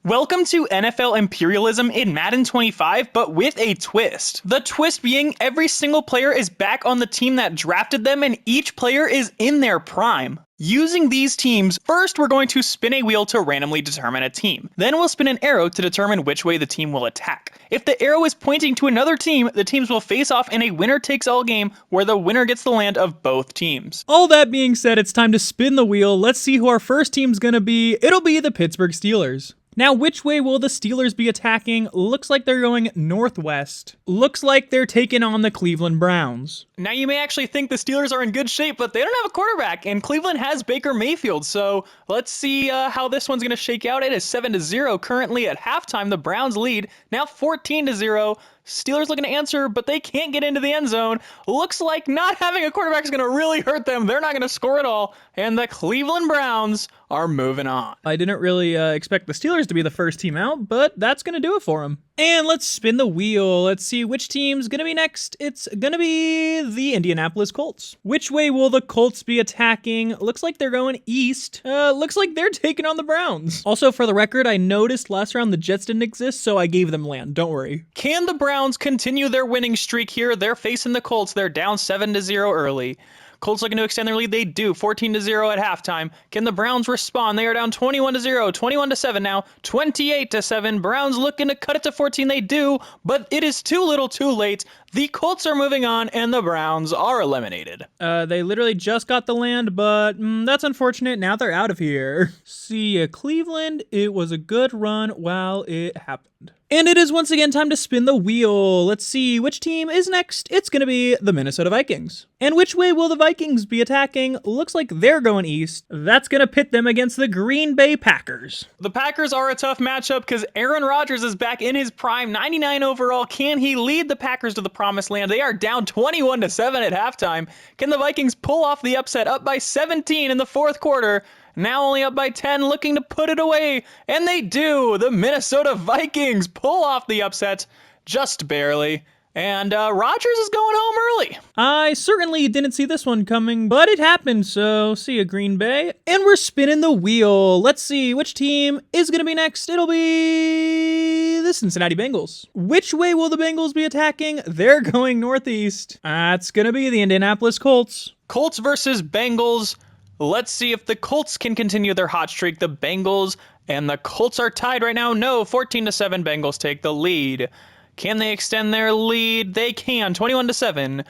Welcome to NFL Imperialism in Madden 25, but with a twist. The twist being every single player is back on the team that drafted them and each player is in their prime. Using these teams, first we're going to spin a wheel to randomly determine a team. Then we'll spin an arrow to determine which way the team will attack. If the arrow is pointing to another team, the teams will face off in a winner-takes-all game where the winner gets the land of both teams. All that being said, it's time to spin the wheel. Let's see who our first team's gonna be. It'll be the Pittsburgh Steelers. Now, which way will the Steelers be attacking? Looks like they're going northwest. Looks like they're taking on the Cleveland Browns. Now, you may actually think the Steelers are in good shape, but they don't have a quarterback, and Cleveland has Baker Mayfield, so let's see how this one's going to shake out. It is 7-0 currently at halftime. The Browns lead, now 14-0. Steelers looking to answer, but they can't get into the end zone. Looks like not having a quarterback is going to really hurt them. They're not going to score at all, and the Cleveland Browns are moving on. I didn't really expect the Steelers to be the first team out, but that's going to do it for them. And let's spin the wheel. Let's see which team's going to be next. It's going to be the Indianapolis Colts. Which way will the Colts be attacking? Looks like they're going east. Looks like they're taking on the Browns. Also, for the record, I noticed last round the Jets didn't exist, so I gave them land. Don't worry. Can the Browns continue their winning streak here? They're facing the Colts. They're down 7-0 early. Colts looking to extend their lead. They do. 14-0 at halftime. Can the Browns respond? They are down 21-0, 21-7 now, 28-7. Browns looking to cut it to 14. They do, but it is too little too late. The Colts are moving on, and the Browns are eliminated. They literally just got the land, but that's unfortunate. Now they're out of here. See ya, Cleveland. It was a good run while it happened. And it is once again time to spin the wheel. Let's see which team is next. It's going to be the Minnesota Vikings. And which way will the Vikings be attacking? Looks like they're going east. That's going to pit them against the Green Bay Packers. The Packers are a tough matchup because Aaron Rodgers is back in his prime, 99 overall. Can he lead the Packers to the promised land? They are down 21-7 at halftime. Can the Vikings pull off the upset, up by 17 in the fourth quarter? Now only up by 10, looking to put it away. And they do. The Minnesota Vikings pull off the upset just barely. And Rodgers is going home early. I certainly didn't see this one coming, but it happened, so see ya, Green Bay. And we're spinning the wheel. Let's see which team is going to be next. It'll be the Cincinnati Bengals. Which way will the Bengals be attacking? They're going northeast. It's going to be the Indianapolis Colts. Colts versus Bengals. Let's see if the Colts can continue their hot streak. The Bengals and the Colts are tied right now. No, 14-7, Bengals take the lead. Can they extend their lead? They can, 21-7.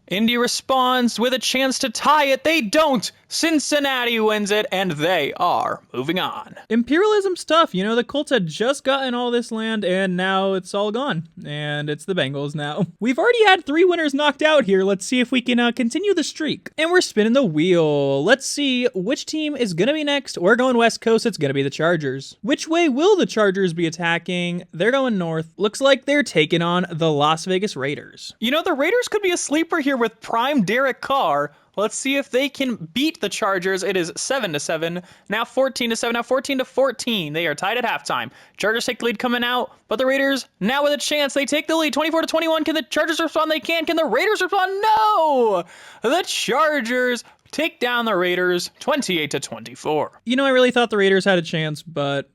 Indy responds with a chance to tie it. They don't. Cincinnati wins it, and they are moving on. Imperialism's tough. You know, the Colts had just gotten all this land, and now it's all gone. And it's the Bengals now. We've already had 3 winners knocked out here. Let's see if we can continue the streak. And we're spinning the wheel. Let's see which team is going to be next. We're going West Coast. It's going to be the Chargers. Which way will the Chargers be attacking? They're going north. Looks like they're taking on the Las Vegas Raiders. You know, the Raiders could be a sleeper here with prime Derek Carr. Let's see if they can beat the Chargers. It is 7-7, now 14-7, now 14-14. They are tied at halftime. Chargers take the lead coming out, but the Raiders now with a chance. They take the lead 24-21. Can the Chargers respond? They can. Can the Raiders respond? No! The Chargers take down the Raiders 28-24. You know, I really thought the Raiders had a chance, but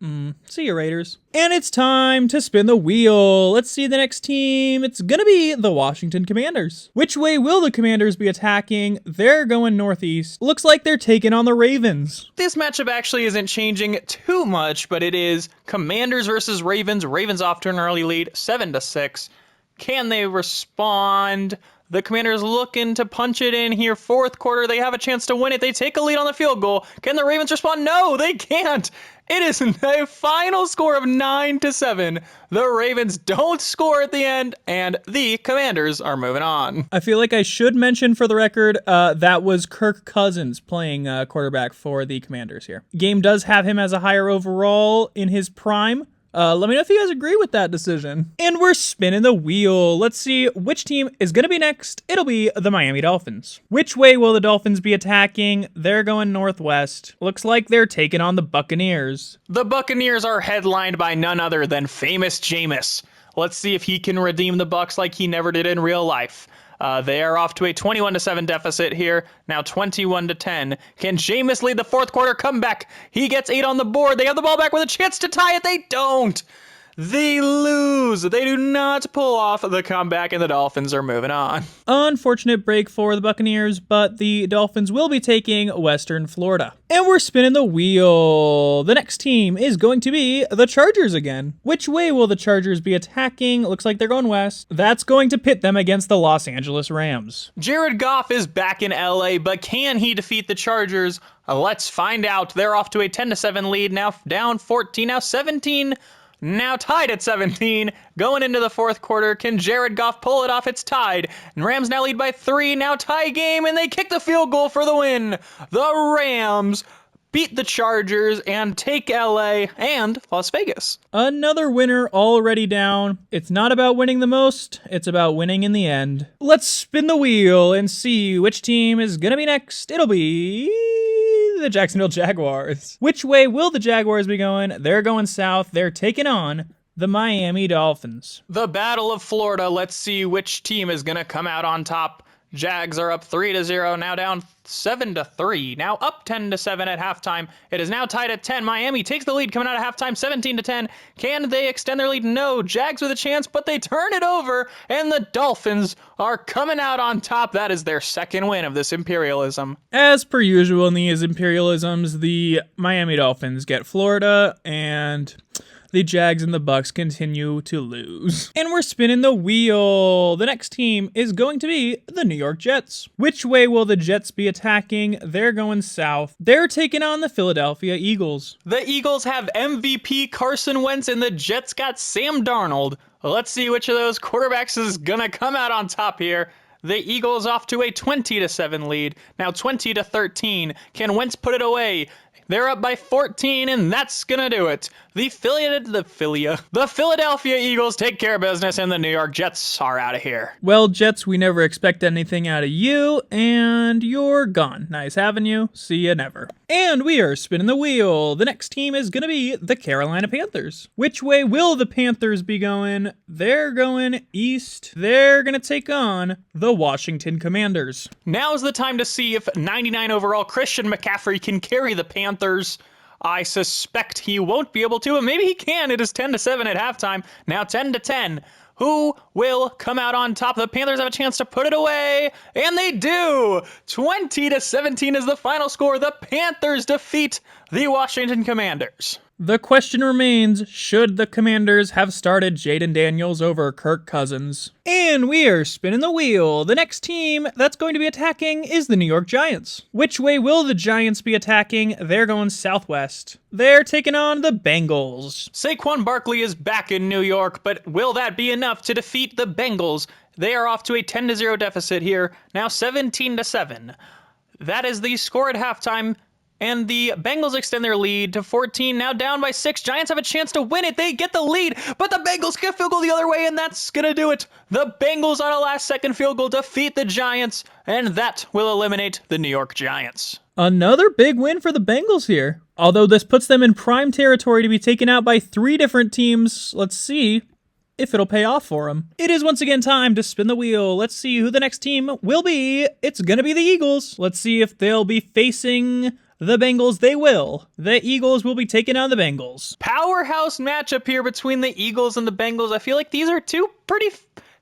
see you, Raiders. And it's time to spin the wheel. Let's see the next team. It's going to be the Washington Commanders. Which way will the Commanders be attacking? They're going northeast. Looks like they're taking on the Ravens. This matchup actually isn't changing too much, but it is Commanders versus Ravens. Ravens off to an early lead, 7-6. Can they respond? The Commanders looking to punch it in here. Fourth quarter, they have a chance to win it. They take a lead on the field goal. Can the Ravens respond? No, they can't. It is a final score of 9-7. The Ravens don't score at the end, and the Commanders are moving on. I feel like I should mention for the record, that was Kirk Cousins playing quarterback for the Commanders here. Game does have him as a higher overall in his prime. Let me know if you guys agree with that decision. And we're spinning the wheel. Let's see which team is going to be next. It'll be the Miami Dolphins. Which way will the Dolphins be attacking? They're going northwest. Looks like they're taking on the Buccaneers. The Buccaneers are headlined by none other than famous Jameis. Let's see if he can redeem the Bucs like he never did in real life. They are off to a 21-7 deficit here. Now 21-10. Can Jameis lead the fourth quarter comeback? He gets 8 on the board. They have the ball back with a chance to tie it. They don't. They lose. They do not pull off the comeback, and the Dolphins are moving on. Unfortunate break for the Buccaneers, but the Dolphins will be taking Western Florida. And we're spinning the wheel. The next team is going to be the Chargers again. Which way will the Chargers be attacking? Looks like they're going west. That's going to pit them against the Los Angeles Rams. Jared Goff is back in LA, but can he defeat the Chargers? Let's find out. They're off to a 10-7 lead, now down 14, now 17. Now tied at 17, going into the fourth quarter. Can Jared Goff pull it off? It's tied. And Rams now lead by 3, now tie game, and they kick the field goal for the win. The Rams beat the Chargers and take LA and Las Vegas. Another winner already down. It's not about winning the most, it's about winning in the end. Let's spin the wheel and see which team is gonna be next. It'll be the Jacksonville Jaguars. Which way will the Jaguars be going? They're going south. They're taking on the Miami Dolphins. The Battle of Florida. Let's see which team is going to come out on top. Jags are up 3-0, now down 7-3, now up 10-7 at halftime. It is now tied at 10. Miami takes the lead coming out of halftime, 17-10. Can they extend their lead? No. Jags with a chance, but they turn it over, and the Dolphins are coming out on top. That is their second win of this Imperialism. As per usual in these Imperialisms, the Miami Dolphins get Florida, and the Jags and the Bucks continue to lose. And we're spinning the wheel. The next team is going to be the New York Jets. Which way will the Jets be attacking? They're going south. They're taking on the Philadelphia Eagles. The Eagles have MVP Carson Wentz, and the Jets got Sam Darnold. Let's see which of those quarterbacks is gonna come out on top here. The Eagles off to a 20-7 lead, now 20-13. Can Wentz put it away? They're up by 14, and that's gonna do it. The Philadelphia Eagles take care of business, and the New York Jets are out of here. Well, Jets, we never expect anything out of you, and you're gone. Nice having you. See ya never. And we are spinning the wheel. The next team is gonna be the Carolina Panthers. Which way will the Panthers be going? They're going east. They're gonna take on the Washington Commanders. Now's the time to see if 99 overall Christian McCaffrey can carry the Panthers. I suspect he won't be able to, and maybe he can. It is 10-7 at halftime. Now 10-10. Who will come out on top? The Panthers have a chance to put it away, and they do. 20-17 is the final score. The Panthers defeat the Washington Commanders. The question remains, should the Commanders have started Jaden Daniels over Kirk Cousins? And we are spinning the wheel. The next team that's going to be attacking is the New York Giants. Which way will the Giants be attacking? They're going southwest. They're taking on the Bengals. Saquon Barkley is back in New York, but will that be enough to defeat the Bengals? They are off to a 10-0 deficit here, now 17-7. That is the score at halftime. And the Bengals extend their lead to 14, now down by 6. Giants have a chance to win it. They get the lead, but the Bengals get field goal the other way, and that's going to do it. The Bengals on a last-second field goal defeat the Giants, and that will eliminate the New York Giants. Another big win for the Bengals here. Although this puts them in prime territory to be taken out by 3 different teams. Let's see if it'll pay off for them. It is once again time to spin the wheel. Let's see who the next team will be. It's going to be the Eagles. Let's see if they'll be facing the Bengals. They will. The Eagles will be taking on the Bengals. Powerhouse matchup here between the Eagles and the Bengals. I feel like these are two pretty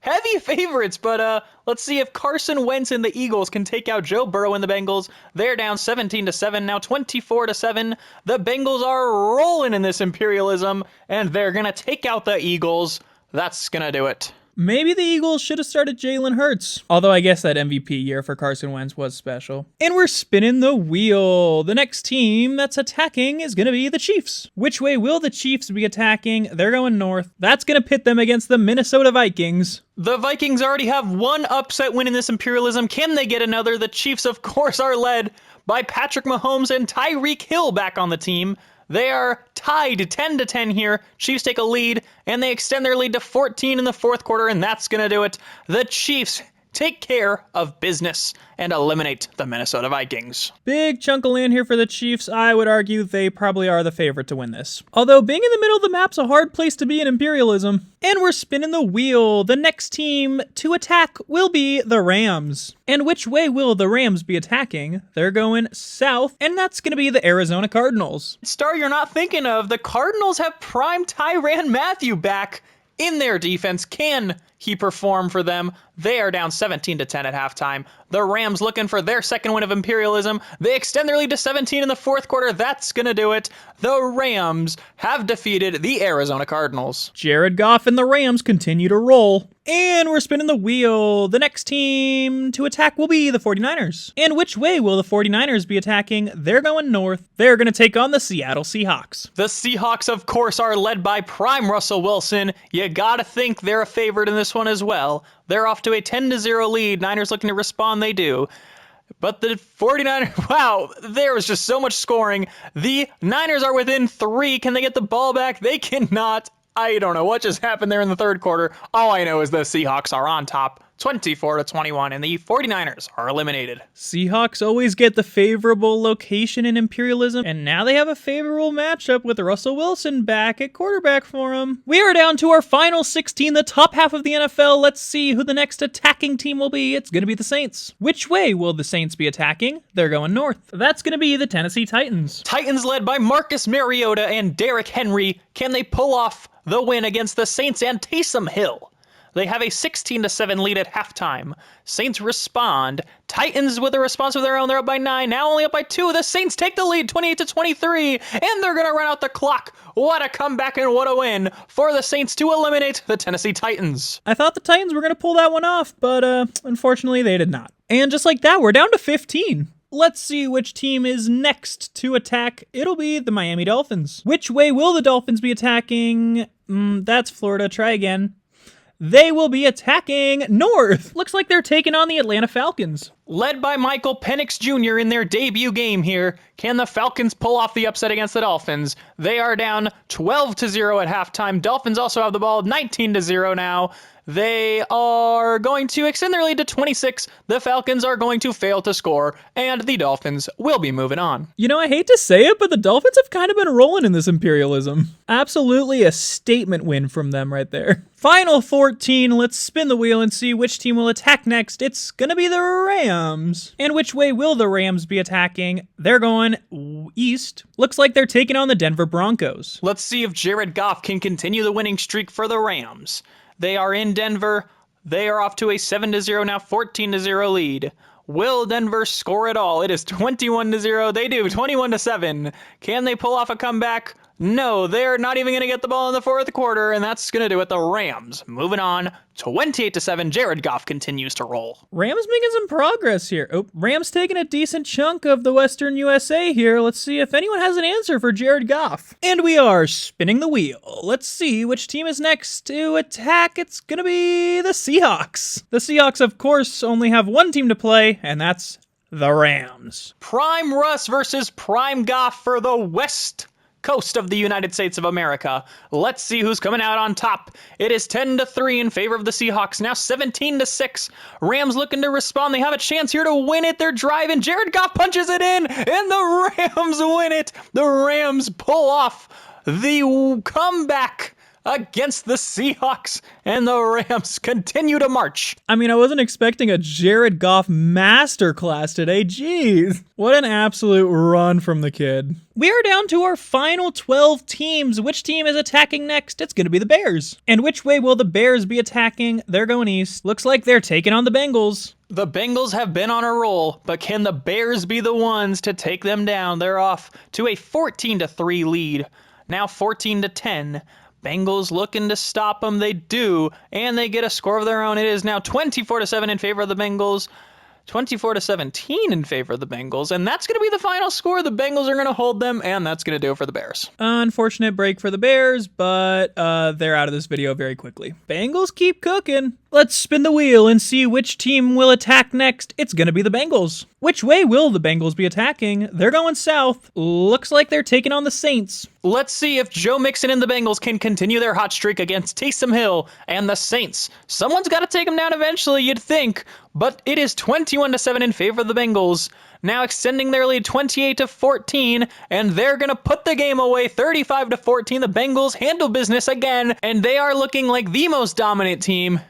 heavy favorites, but let's see if Carson Wentz and the Eagles can take out Joe Burrow and the Bengals. They're down 17-7, now 24-7. The Bengals are rolling in this Imperialism, and they're gonna take out the Eagles. That's gonna do it. Maybe the Eagles should have started Jalen Hurts. Although I guess that MVP year for Carson Wentz was special. And we're spinning the wheel. The next team that's attacking is going to be the Chiefs. Which way will the Chiefs be attacking? They're going north. That's going to pit them against the Minnesota Vikings. The Vikings already have one upset win in this Imperialism. Can they get another? The Chiefs, of course, are led by Patrick Mahomes and Tyreek Hill back on the team. They are tied 10-10 here. Chiefs take a lead, and they extend their lead to 14 in the fourth quarter, and that's going to do it. The Chiefs take care of business and eliminate the Minnesota Vikings. Big chunk of land here for the Chiefs. I would argue they probably are the favorite to win this. Although being in the middle of the map's a hard place to be in Imperialism. And we're spinning the wheel. The next team to attack will be the Rams. And which way will the Rams be attacking? They're going south, and that's going to be the Arizona Cardinals. Star you're not thinking of, the Cardinals have prime Tyrann Mathieu back in their defense. Can he perform for them? They are down 17-10 at halftime. The Rams looking for their second win of Imperialism. They extend their lead to 17 in the fourth quarter. That's going to do it. The Rams have defeated the Arizona Cardinals. Jared Goff and the Rams continue to roll. And we're spinning the wheel. The next team to attack will be the 49ers. And which way will the 49ers be attacking? They're going north. They're going to take on the Seattle Seahawks. The Seahawks, of course, are led by prime Russell Wilson. You gotta think they're a favorite in this one as well. They're off to a 10-0 lead. Niners looking to respond, they do. But the 49ers, wow, there was just so much scoring. The Niners are within 3. Can they get the ball back? They cannot. I don't know what just happened there in the third quarter. All I know is the Seahawks are on top, 24-21, and the 49ers are eliminated. Seahawks always get the favorable location in Imperialism, and now they have a favorable matchup with Russell Wilson back at quarterback for them. We are down to our final 16, the top half of the NFL. Let's see who the next attacking team will be. It's going to be the Saints. Which way will the Saints be attacking? They're going north. That's going to be the Tennessee Titans. Titans led by Marcus Mariota and Derrick Henry. Can they pull off the win against the Saints and Taysom Hill? They have a 16-7 lead at halftime. Saints respond. Titans with a response of their own. They're up by 9, now only up by 2. The Saints take the lead 28-23, and they're going to run out the clock. What a comeback and what a win for the Saints to eliminate the Tennessee Titans. I thought the Titans were going to pull that one off, but unfortunately they did not. And just like that, we're down to 15. Let's see which team is next to attack. It'll be the Miami Dolphins. Which way will the Dolphins be attacking? That's Florida. Try again. They will be attacking north. Looks like they're taking on the Atlanta Falcons. Led by Michael Penix Jr. in their debut game here, can the Falcons pull off the upset against the Dolphins? They are down 12-0 at halftime. Dolphins also have the ball 19-0 now. They are going to extend their lead to 26. The Falcons are going to fail to score, and the Dolphins will be moving on. You know, I hate to say it, but the Dolphins have kind of been rolling in this Imperialism. Absolutely a statement win from them right there. Final 14, let's spin the wheel and see which team will attack next. It's gonna be the Rams. And which way will the Rams be attacking? They're going east. Looks like they're taking on the Denver Broncos. Let's see if Jared Goff can continue the winning streak for the Rams. They are in Denver. They are off to a 7-0, now 14-0 lead. Will Denver score at all? It is 21-0. They do, 21-7. Can they pull off a comeback? No, they're not even going to get the ball in the fourth quarter, and that's going to do it. The Rams moving on, 28-7. Jared Goff continues to roll. Rams making some progress here. Oh, Rams taking a decent chunk of the Western USA here. Let's see if anyone has an answer for Jared Goff. And we are spinning the wheel. Let's see which team is next to attack. It's going to be the Seahawks. The Seahawks, of course, only have one team to play, and that's the Rams. Prime Russ versus Prime Goff for the West Coast of the United States of America. Let's see who's coming out on top. It is 10-3 in favor of the Seahawks, now 17-6. Rams looking to respond. They have a chance here to win it. They're driving. Jared Goff punches it in, and the Rams win it. The Rams pull off the comeback against the Seahawks, and the Rams continue to march. I mean, I wasn't expecting a Jared Goff masterclass today. Jeez. What an absolute run from the kid. We are down to our final 12 teams. Which team is attacking next? It's going to be the Bears. And which way will the Bears be attacking? They're going east. Looks like they're taking on the Bengals. The Bengals have been on a roll, but can the Bears be the ones to take them down? They're off to a 14-3 lead, now 14-10. Bengals looking to stop them. They do, and they get a score of their own. It is now 24-7 in favor of the Bengals, 24-17 in favor of the Bengals, and that's going to be the final score. The Bengals are going to hold them, and that's going to do it for the Bears. Unfortunate break for the Bears, but they're out of this video very quickly. Bengals keep cooking. Let's spin the wheel and see which team will attack next. It's gonna be the Bengals. Which way will the Bengals be attacking? They're going south. Looks like they're taking on the Saints. Let's see if Joe Mixon and the Bengals can continue their hot streak against Taysom Hill and the Saints. Someone's got to take them down eventually, you'd think, but it is 21-7 in favor of the Bengals. Now extending their lead 28-14, and they're going to put the game away 35-14. The Bengals handle business again, and they are looking like the most dominant team.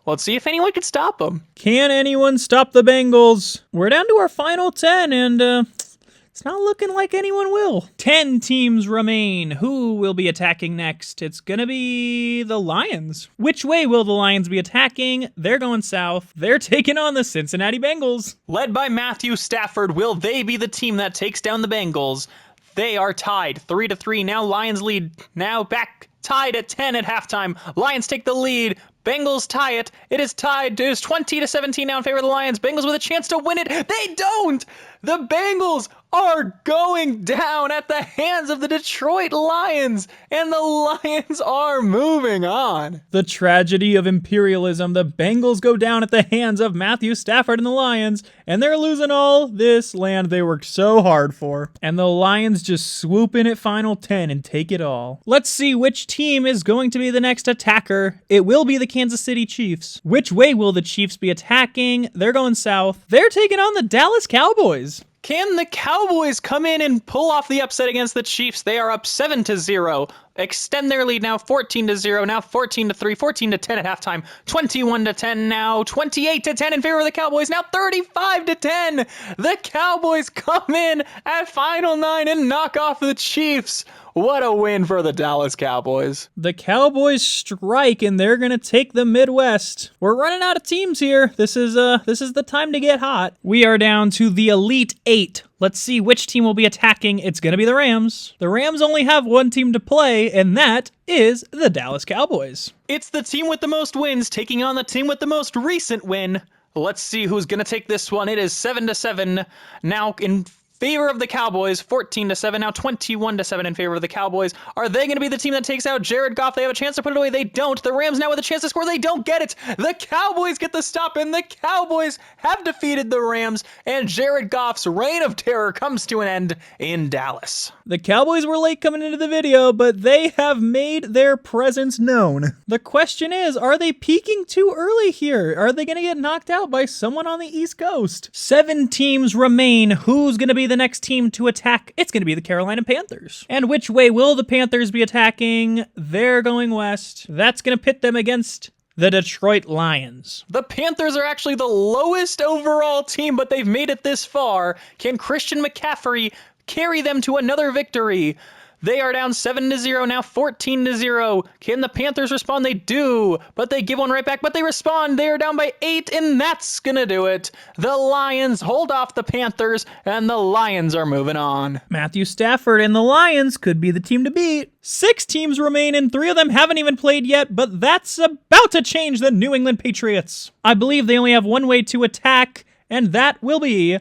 Let's see if anyone can stop them. Can anyone stop the Bengals? We're down to our final 10, and it's not looking like anyone will. 10 teams remain. Who will be attacking next? It's gonna be the Lions. Which way will the Lions be attacking? They're going south. They're taking on the Cincinnati Bengals. Led by Matthew Stafford, will they be the team that takes down the Bengals? They are tied 3-3. Now Lions lead. Now back tied at 10 at halftime. Lions take the lead. Bengals tie it. It is tied. It is 20-17 now in favor of the Lions. Bengals with a chance to win it. They don't! The Bengals are going down at the hands of the Detroit Lions, and the Lions are moving on. The tragedy of imperialism. The Bengals go down at the hands of Matthew Stafford and the Lions, and they're losing all this land they worked so hard for. And the Lions just swoop in at final 10 and take it all. Let's see which team is going to be the next attacker. It will be the Kansas City Chiefs. Which way will the Chiefs be attacking? They're going south. They're taking on the Dallas Cowboys. Can the Cowboys come in and pull off the upset against the Chiefs? They are up 7-0. Extend their lead now 14-0, now 14-3, 14-10 at halftime, 21-10 now, 28-10 in favor of the Cowboys, now 35-10. The Cowboys come in at final 9 and knock off the Chiefs. What a win for the Dallas Cowboys. The Cowboys strike, and they're going to take the Midwest. We're running out of teams here. This is the time to get hot. We are down to the Elite 8. Let's see which team will be attacking. It's going to be the Rams. The Rams only have one team to play, and that is the Dallas Cowboys. It's the team with the most wins taking on the team with the most recent win. Let's see who's going to take this one. It is 7-7 now in favor of the Cowboys, 14-7, now 21-7 in favor of the Cowboys. Are they going to be the team that takes out Jared Goff? They have a chance to put it away. They don't. The Rams now with a chance to score. They don't get it. The Cowboys get the stop, and the Cowboys have defeated the Rams, and Jared Goff's reign of terror comes to an end in Dallas. The Cowboys were late coming into the video, but they have made their presence known. The question is, are they peaking too early here? Are they going to get knocked out by someone on the East Coast? 7 teams remain. Who's going to be the next team to attack? It's going to be the Carolina Panthers. And which way will the Panthers be attacking? They're going west. That's going to pit them against the Detroit Lions. The Panthers are actually the lowest overall team, but they've made it this far. Can Christian McCaffrey carry them to another victory? They are down 7-0, now 14-0. Can the Panthers respond? They do, but they give one right back, but they respond. They are down by 8, and that's gonna do it. The Lions hold off the Panthers, and the Lions are moving on. Matthew Stafford and the Lions could be the team to beat. 6 teams remain, and 3 of them haven't even played yet, but that's about to change the New England Patriots. I believe they only have one way to attack, and that will be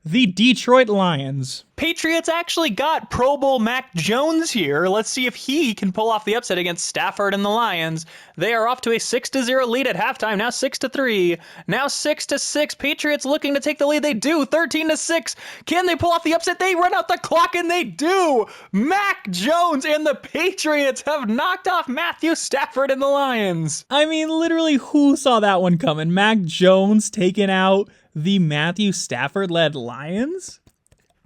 the Detroit Lions. Patriots actually got Pro Bowl Mac Jones here. Let's see if he can pull off the upset against Stafford and the Lions. They are off to a 6-0 lead at halftime, now 6-3, now 6-6. Patriots looking to take the lead. They do, 13-6. Can they pull off the upset? They run out the clock, and they do. Mac Jones and the Patriots have knocked off Matthew Stafford and the Lions. I mean, literally, who saw that one coming? Mac Jones taking out the Matthew Stafford-led Lions?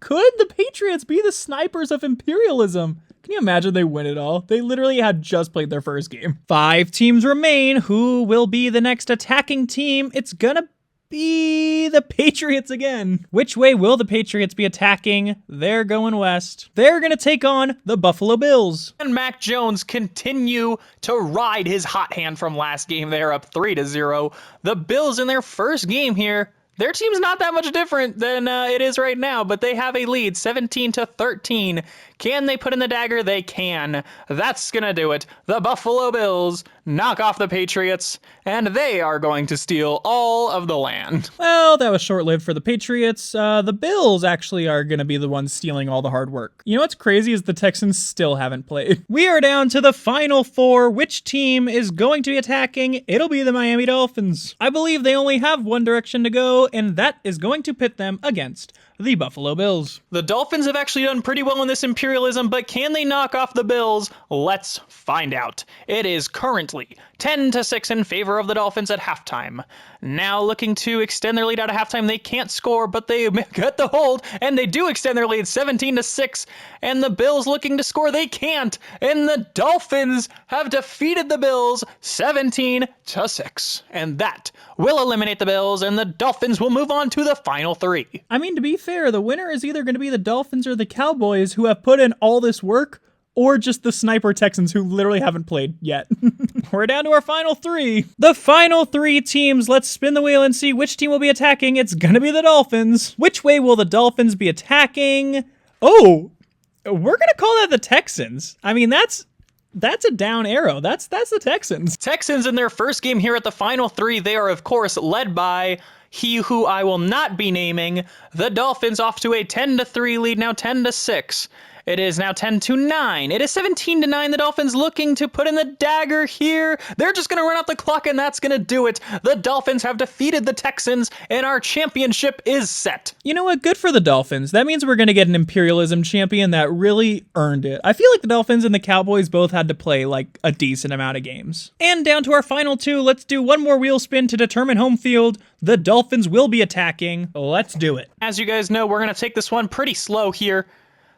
Could the Patriots be the snipers of imperialism? Can you imagine they win it all? They literally had just played their first game. 5 teams remain. Who will be the next attacking team? It's gonna be the Patriots again. Which way will the Patriots be attacking? They're going west. They're gonna take on the Buffalo Bills. And Mac Jones continue to ride his hot hand from last game. They're up 3-0. The Bills in their first game here Their team's not that much different than it is right now, but they have a lead, 17-13. Can they put in the dagger? They can. That's gonna do it. The Buffalo Bills knock off the Patriots, and they are going to steal all of the land. Well, that was short-lived for the Patriots. The Bills actually are going to be the ones stealing all the hard work. You know what's crazy is the Texans still haven't played. We are down to the final four. Which team is going to be attacking? It'll be the Miami Dolphins. I believe they only have one direction to go, and that is going to pit them against the Buffalo Bills. The Dolphins have actually done pretty well in this Imperialism, but can they knock off the Bills? Let's find out. It is currently 10-6 in favor of the Dolphins at halftime. Now looking to extend their lead out of halftime. They can't score, but they get the hold, and they do extend their lead 17-6. And the Bills looking to score, they can't. And the Dolphins have defeated the Bills 17-6. And that will eliminate the Bills, and the Dolphins will move on to the final three. I mean, to be fair, the winner is either going to be the Dolphins or the Cowboys, who have put in all this work, or just the sniper Texans who literally haven't played yet. We're down to our final three. The final three teams. Let's spin the wheel and see which team will be attacking. It's going to be the Dolphins. Which way will the Dolphins be attacking? Oh, we're going to call that the Texans. I mean, that's a down arrow. That's the Texans. Texans in their first game here at the final three. They are, of course, led by he who I will not be naming. The Dolphins off to a 10-3 lead, now 10-6. It is now 10-9. It is 17-9. The Dolphins looking to put in the dagger here. They're just going to run out the clock, and that's going to do it. The Dolphins have defeated the Texans, and our championship is set. You know what? Good for the Dolphins. That means we're going to get an Imperialism champion that really earned it. I feel like the Dolphins and the Cowboys both had to play like a decent amount of games. And down to our final two. Let's do one more wheel spin to determine home field. The Dolphins will be attacking. Let's do it. As you guys know, we're going to take this one pretty slow here.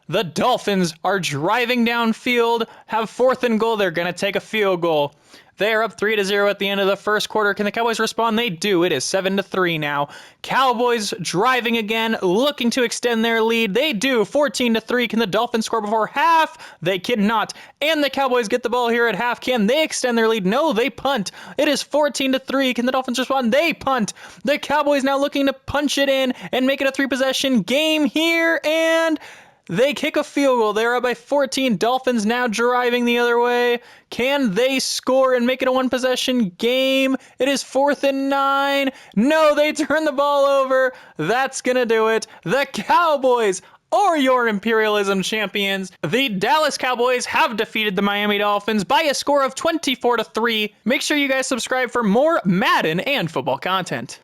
The Dolphins are driving downfield, have 4th and goal. They're going to take a field goal. They are up 3-0 at the end of the first quarter. Can the Cowboys respond? They do. It is 7-3 now. Cowboys driving again, looking to extend their lead. They do. 14-3. Can the Dolphins score before half? They cannot. And the Cowboys get the ball here at half. Can they extend their lead? No, they punt. It is 14-3. Can the Dolphins respond? They punt. The Cowboys now looking to punch it in and make it a 3-possession game here, and they kick a field goal. They're up by 14. Dolphins now driving the other way. Can they score and make it a 1-possession game? It is 4th and 9. No, they turn the ball over. That's going to do it. The Cowboys are your Imperialism champions. The Dallas Cowboys have defeated the Miami Dolphins by a score of 24-3. Make sure you guys subscribe for more Madden and football content.